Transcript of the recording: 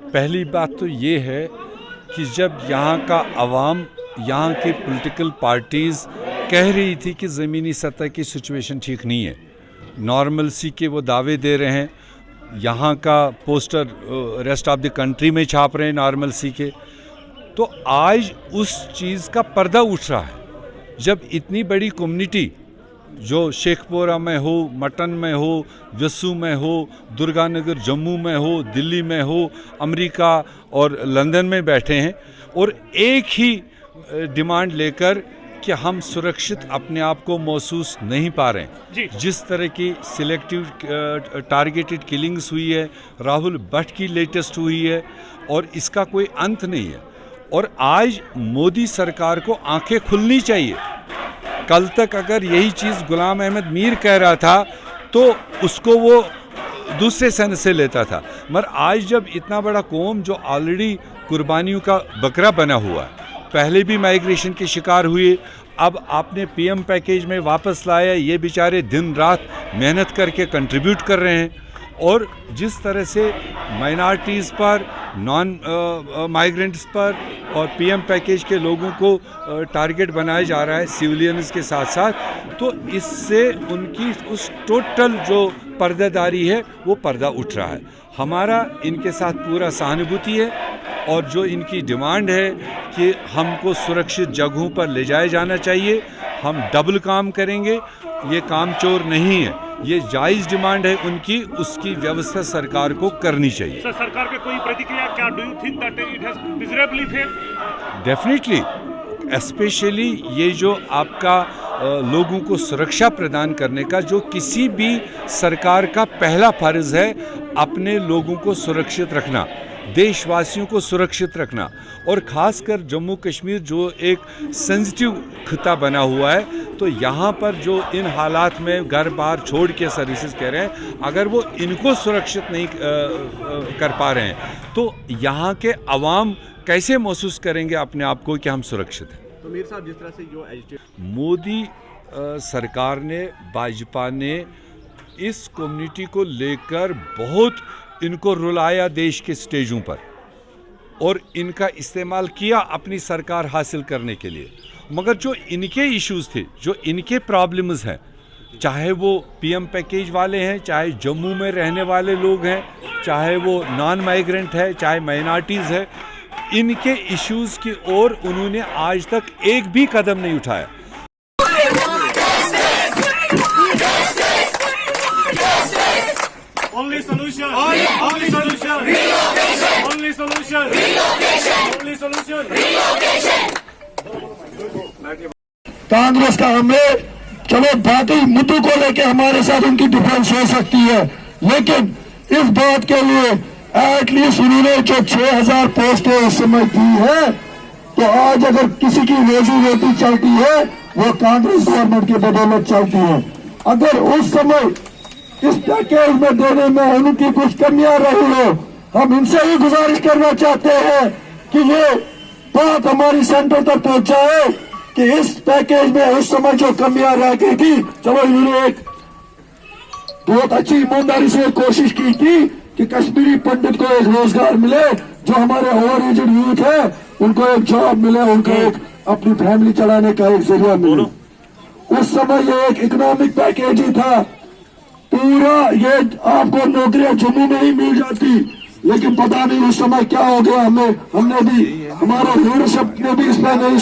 पहली बात तो ये है कि जब यहाँ का अवाम, यहाँ की पॉलिटिकल पार्टीज़ कह रही थी कि ज़मीनी सतह की सिचुएशन ठीक नहीं है, नॉर्मलसी के वो दावे दे रहे हैं, यहाँ का poster rest of the country में छाप रहे हैं नॉर्मलसी के, तो आज उस चीज़ का पर्दा उठ रहा है। जब इतनी बड़ी कम्युनिटी जो शेखपुरा में हो, मटन में हो, वसू में हो, दुर्गानगर जम्मू में हो, दिल्ली में हो, अमेरिका और लंदन में बैठे हैं और एक ही डिमांड लेकर कि हम सुरक्षित अपने आप को महसूस नहीं पा रहे हैं। जिस तरह की सिलेक्टिव टारगेटेड किलिंग्स हुई है, राहुल भट्ट की लेटेस्ट हुई है और इसका कोई अंत नहीं है। और आज मोदी सरकार को आंखें खुलनी चाहिए। कल तक अगर यही चीज़ गुलाम अहमद मीर कह रहा था तो उसको वो दूसरे सेंस से लेता था, मगर आज जब इतना बड़ा कौम जो ऑलरेडी कुर्बानियों का बकरा बना हुआ है, पहले भी माइग्रेशन के शिकार हुए, अब आपने पीएम पैकेज में वापस लाया, ये बेचारे दिन रात मेहनत करके कंट्रीब्यूट कर रहे हैं। और जिस तरह से माइनॉरिटीज़ पर, नॉन माइग्रेंट्स पर और पीएम पैकेज के लोगों को टारगेट बनाया जा रहा है सिविलियंस के साथ साथ, तो इससे उनकी उस टोटल जो पर्दादारी है वो पर्दा उठ रहा है। हमारा इनके साथ पूरा सहानुभूति है और जो इनकी डिमांड है कि हमको सुरक्षित जगहों पर ले जाया जाना चाहिए, हम डबल काम करेंगे, ये काम चोर नहीं है, ये जायज़ डिमांड है उनकी, उसकी व्यवस्था सरकार को करनी चाहिए। सर, सरकार पे कोई प्रतिक्रिया क्या? Do you think that it has miserably failed? Definitely, specially ये जो आपका लोगों को सुरक्षा प्रदान करने का, जो किसी भी सरकार का पहला फर्ज है, अपने लोगों को सुरक्षित रखना, देशवासियों को सुरक्षित रखना, और ख़ासकर जम्मू कश्मीर जो एक सेंसिटिव खिता बना हुआ है, तो यहाँ पर जो इन हालात में घर बार छोड़ के सर्विसेज कह रहे हैं, अगर वो इनको सुरक्षित नहीं कर पा रहे हैं तो यहाँ के अवाम कैसे महसूस करेंगे अपने आप को कि हम सुरक्षित हैं। तो मीर साहब, जिस तरह से जो मोदी सरकार ने, भाजपा ने इस कम्युनिटी को लेकर बहुत इनको रुलाया देश के स्टेजों पर और इनका इस्तेमाल किया अपनी सरकार हासिल करने के लिए, मगर जो इनके इश्यूज थे, जो इनके प्रॉब्लम्स हैं, चाहे वो पीएम पैकेज वाले हैं, चाहे जम्मू में रहने वाले लोग हैं, चाहे वो नॉन माइग्रेंट है, चाहे माइनॉरिटीज़ है, इनके इश्यूज की ओर उन्होंने आज तक एक भी कदम नहीं उठाया। Only solution. Only solution. Relocation. Only solution. Relocation. Only solution. Relocation. Congress का हमले, चलो बाकी मुद्दों को लेके हमारे साथ उनकी डिफरेंस हो सकती है, लेकिन इस बात के लिए एटलीस्ट उन्होंने जो 6000 पोस्टें उस समय दी है, तो आज अगर किसी की रोजी रोटी चलती है वो कांग्रेस गवर्नमेंट की बदौलत चलती है। अगर उस समय इस पैकेज में देने में उनकी कुछ कमियां रही हो, हम इनसे ही गुजारिश करना चाहते हैं कि ये बात हमारी सेंटर तक पहुंचाए कि इस पैकेज में उस समय जो कमियां रह गई थी, चलो इन्होंने एक बहुत अच्छी ईमानदारी से कोशिश की थी कि कश्मीरी पंडित को एक रोजगार मिले, जो हमारे ओवर एजेड यूथ है उनको एक जॉब मिले, उनको एक अपनी फैमिली चलाने का एक जरिया मिले। उस समय ये एक इकोनॉमिक पैकेज ही था, पूरा ये आपको नौकरियां जम्मू में ही मिल जाती, लेकिन पता नहीं उस समय क्या हो गया, हमने भी, हमारा लीडरशिप ने भी इसमें नहीं